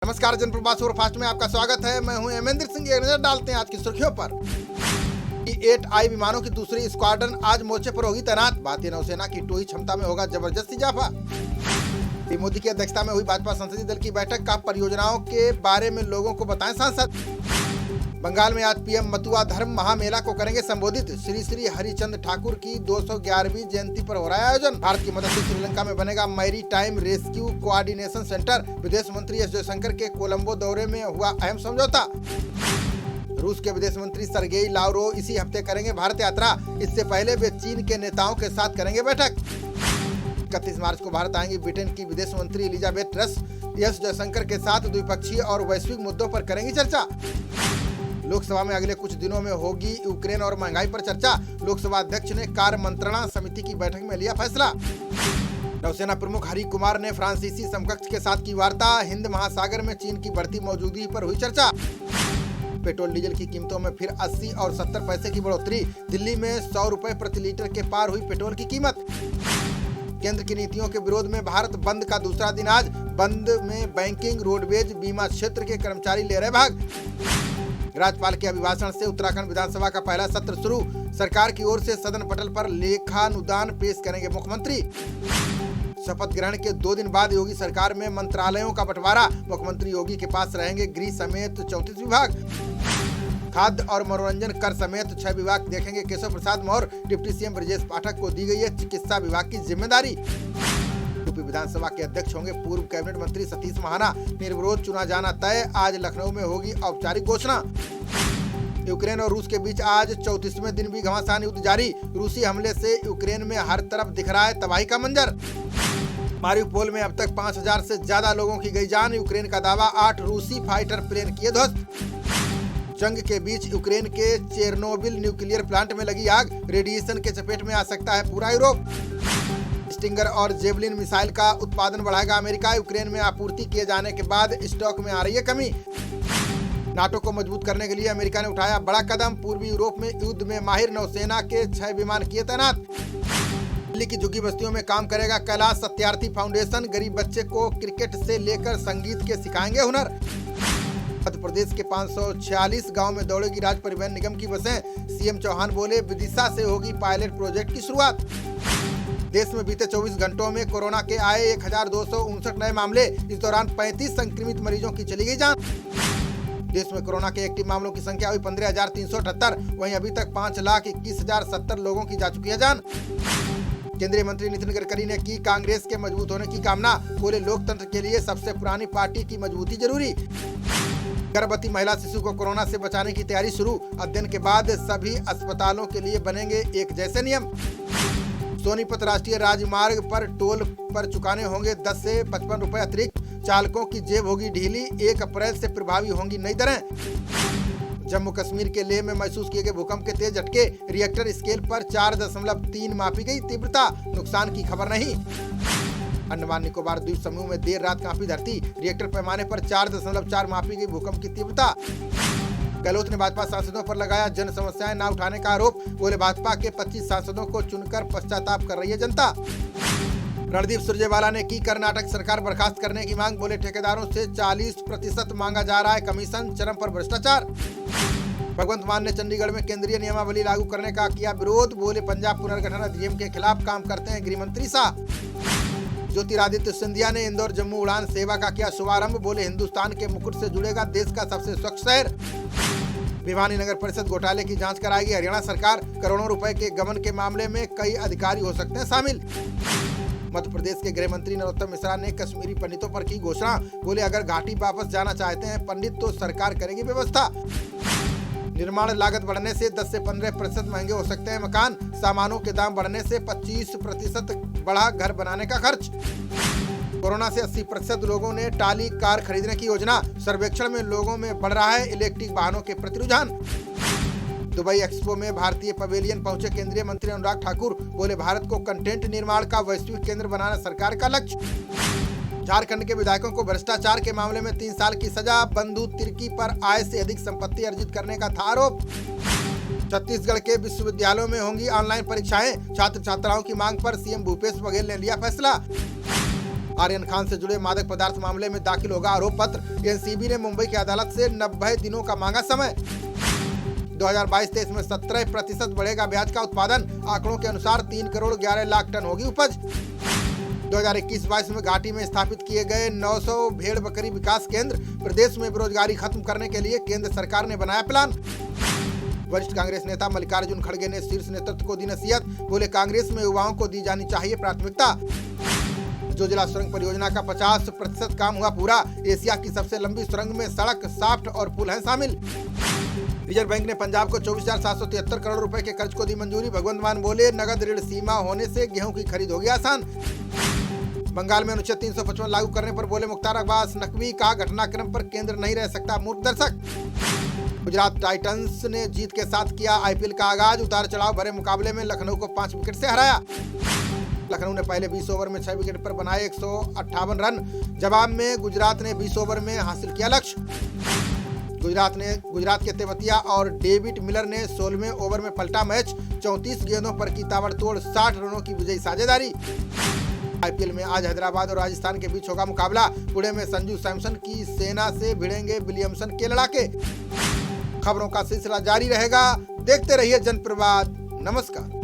नमस्कार, जनप्रभा सुपरफास्ट में आपका स्वागत है। मैं हूं हेमेंद्र सिंह। एक नजर डालते हैं आज की सुर्खियों पर। E-8I विमानों की दूसरी स्क्वाड्रन आज मोर्चे पर होगी तैनात। भारतीय नौसेना की टोई क्षमता में होगा जबरदस्त इजाफा। पीएम मोदी की अध्यक्षता में हुई भाजपा संसदीय दल की बैठक का परियोजनाओं के बारे में लोगों को बताएं सांसद। बंगाल में आज पीएम मतुआ धर्म महामेला को करेंगे संबोधित। श्री श्री हरिचंद ठाकुर की 211वीं जयंती पर हो रहा है आयोजन। भारत की मदद से श्रीलंका में बनेगा maritime rescue coordination centre. विदेश मंत्री एस जयशंकर के कोलंबो दौरे में हुआ अहम समझौता। रूस के विदेश मंत्री सर्गेई लावरोव इसी हफ्ते करेंगे भारत यात्रा। इससे पहले वे चीन के नेताओं के साथ करेंगे बैठक। 31 मार्च को भारत आएंगी ब्रिटेन की विदेश मंत्री एलिजाबेथ ट्रस। एस जयशंकर के साथ द्विपक्षीय और वैश्विक मुद्दों पर करेंगी चर्चा। लोकसभा में अगले कुछ दिनों में होगी यूक्रेन और महंगाई पर चर्चा। लोकसभा अध्यक्ष ने कार्य मंत्रणा समिति की बैठक में लिया फैसला। नौसेना प्रमुख हरि कुमार ने फ्रांसीसी समकक्ष के साथ की वार्ता। हिंद महासागर में चीन की बढ़ती मौजूदगी पर हुई चर्चा। पेट्रोल डीजल की कीमतों में फिर 80 और 70 पैसे की बढ़ोतरी। दिल्ली में 100 रुपए प्रति लीटर के पार हुई पेट्रोल की कीमत। केंद्र की नीतियों के विरोध में भारत बंद का दूसरा दिन आज। बंद में बैंकिंग, रोडवेज, बीमा क्षेत्र के कर्मचारी ले रहे भाग। राज्यपाल के अभिभाषण से उत्तराखंड विधानसभा का पहला सत्र शुरू। सरकार की ओर से सदन पटल पर लेखानुदान पेश करेंगे मुख्यमंत्री। शपथ ग्रहण के 2 दिन बाद योगी सरकार में मंत्रालयों का बंटवारा। मुख्यमंत्री योगी के पास रहेंगे गृह समेत 34 विभाग। खाद्य और मनोरंजन कर समेत 6 विभाग देखेंगे केशव प्रसाद मौर्य। डिप्टी सीएम ब्रजेश पाठक को दी गई है चिकित्सा विभाग की जिम्मेदारी। यूपी विधानसभा के अध्यक्ष होंगे पूर्व कैबिनेट मंत्री सतीश महाना। निर्विरोध चुना जाना तय। आज लखनऊ में होगी औपचारिक घोषणा। यूक्रेन और रूस के बीच आज 34वें दिन भी घमासान युद्ध जारी। रूसी हमले से यूक्रेन में हर तरफ दिख रहा है तबाही का मंजर। मारिउपोल में अब तक 5000 से ज्यादा लोगों की गई जान। यूक्रेन का दावा, 8 रूसी फाइटर प्लेन किए ध्वस्त। जंग के बीच यूक्रेन के चेरनोबिल न्यूक्लियर प्लांट में लगी आग। रेडिएशन के चपेट में आ सकता है पूरा यूरोप। स्टिंगर और जेवलिन मिसाइल का उत्पादन बढ़ाएगा अमेरिका। यूक्रेन में आपूर्ति किए जाने के बाद स्टॉक में आ रही है कमी। नाटो को मजबूत करने के लिए अमेरिका ने उठाया बड़ा कदम। पूर्वी यूरोप में युद्ध में माहिर नौसेना के 6 विमान किए तैनात। दिल्ली की झुग्गी बस्तियों में काम करेगा कैलाश सत्यार्थी फाउंडेशन। गरीब बच्चे को क्रिकेट से लेकर संगीत के सिखाएंगे हुनर। मध्य प्रदेश के 546 गांव में दौड़ेगी राज्य परिवहन निगम की बसें। सीएम चौहान बोले, विदिशा से होगी पायलट प्रोजेक्ट की शुरुआत। देश में बीते 24 घंटों में कोरोना के आए 1259 नए मामले। इस दौरान 35 संक्रमित मरीजों की चली गई जान। देश में कोरोना के एक्टिव मामलों की संख्या हुई 15,378। वहीं अभी तक 5,21,070 लोगों की जा चुकी है जान। केंद्रीय मंत्री नितिन गडकरी ने की कांग्रेस के मजबूत होने की कामना। बोले, लोकतंत्र के लिए सबसे पुरानी पार्टी की मजबूती जरूरी। गर्भवती महिला शिशु को कोरोना से बचाने की तैयारी शुरू। अध्ययन के बाद सभी अस्पतालों के लिए बनेंगे एक जैसे नियम। सोनीपत राष्ट्रीय राजमार्ग पर टोल पर चुकाने होंगे 10 से 55 रुपए अतिरिक्त। चालकों की जेब होगी ढीली। 1 अप्रैल से प्रभावी होंगी नई दरें। जम्मू कश्मीर के लेह में महसूस किए गए भूकंप के तेज झटके। रिएक्टर स्केल पर 4.3 मापी गई तीव्रता। नुकसान की खबर नहीं। अंडमान निकोबार द्वीप समूह में देर रात कांपी धरती। रिएक्टर पैमाने पर 4.4 मापी गई भूकंप की तीव्रता। गहलोत ने भाजपा सांसदों पर लगाया जन समस्याएं न उठाने का आरोप। बोले, भाजपा के 25 सांसदों को चुनकर पश्चाताप कर रही है जनता। रणदीप सुरजेवाला ने की कर्नाटक सरकार बर्खास्त करने की मांग। बोले, ठेकेदारों से 40% मांगा जा रहा है कमीशन। चरम पर भ्रष्टाचार। भगवंत मान ने चंडीगढ़ में केंद्रीय नियमावली लागू करने का किया विरोध। बोले, पंजाब पुनर्गठन अधिनियम के खिलाफ काम करते हैं गृह मंत्री शाह। ज्योतिरादित्य सिंधिया ने इंदौर जम्मू उड़ान सेवा का किया शुभारंभ। बोले, हिंदुस्तान के मुकुट से जुड़ेगा देश का सबसे स्वच्छ शहर। भिवानी नगर परिषद घोटाले की जांच कराएगी हरियाणा सरकार। करोड़ों रुपए के गबन के मामले में कई अधिकारी हो सकते हैं शामिल। मध्य प्रदेश के गृह मंत्री नरोत्तम मिश्रा ने कश्मीरी पंडितों पर की घोषणा। बोले, अगर घाटी वापस जाना चाहते हैं पंडित तो सरकार करेगी व्यवस्था। निर्माण लागत बढ़ने से 10 से 15% महंगे हो सकते हैं मकान। सामानों के दाम बढ़ने से 25% बढ़ा घर बनाने का खर्च। कोरोना से 80% लोगों ने टाली कार खरीदने की योजना। सर्वेक्षण में लोगों में बढ़ रहा है इलेक्ट्रिक वाहनों के प्रति रुझान। दुबई एक्सपो में भारतीय पवेलियन पहुंचे केंद्रीय मंत्री अनुराग ठाकुर। बोले, भारत को कंटेंट निर्माण का वैश्विक केंद्र बनाना सरकार का लक्ष्य। झारखंड के विधायकों को भ्रष्टाचार के मामले में 3 साल की सजा। बंधु तिर्की पर आय से अधिक संपत्ति अर्जित करने का था आरोप। छत्तीसगढ़ के विश्वविद्यालयों में होंगी ऑनलाइन परीक्षाएं। छात्र छात्राओं की मांग पर सीएम भूपेश बघेल ने लिया फैसला। आर्यन खान से जुड़े मादक पदार्थ मामले में दाखिल होगा आरोप पत्र। एनसीबी ने मुंबई की अदालत से 90 दिनों का मांगा समय। 2022-23 में 17% बढ़ेगा प्याज का उत्पादन। आंकड़ों के अनुसार 3 करोड़ 11 लाख टन होगी उपज। 2021-22 में घाटी में स्थापित किए गए 900 भेड़ बकरी विकास केंद्र। प्रदेश में बेरोजगारी खत्म करने के लिए केंद्र सरकार ने बनाया प्लान। वरिष्ठ कांग्रेस नेता मल्लिकार्जुन खड़गे ने शीर्ष नेतृत्व को दी नसीहत। बोले, कांग्रेस में युवाओं को दी जानी चाहिए प्राथमिकता। जोजिला सुरंग परियोजना का 50% काम हुआ पूरा। एशिया की सबसे लंबी सुरंग में सड़क, शाफ्ट और पुल हैं शामिल। रिजर्व बैंक ने पंजाब को 24,773 करोड़ रुपए के कर्ज को दी मंजूरी। भगवंत मान बोले, नगद ऋण सीमा होने से गेहूं की खरीद होगी आसान। बंगाल में अनुच्छेद 355 लागू करने पर बोले मुख्तार अब्बास नकवी, का घटनाक्रम पर केंद्र नहीं रह सकता मूर्ख दर्शक। गुजरात टाइटंस ने जीत के साथ किया आईपीएल का आगाज। उतार चढ़ाव भरे मुकाबले में लखनऊ को 5 विकेट से हराया। लखनऊ ने पहले 20 ओवर में 6 विकेट पर बनाए 158 रन। जवाब में गुजरात ने 20 ओवर में हासिल किया लक्ष्य। गुजरात के तेवतिया और डेविड मिलर ने 16वें ओवर में पलटा मैच। 34 गेंदों पर की ताबड़तोड़ 60 रनों की विजयी साझेदारी। आईपीएल में आज हैदराबाद और राजस्थान के बीच होगा मुकाबला। पुणे में संजू सैमसन की सेना से भिड़ेंगे विलियमसन के लड़ाके। खबरों का सिलसिला जारी रहेगा, देखते रहिए जनप्रवाद। नमस्कार।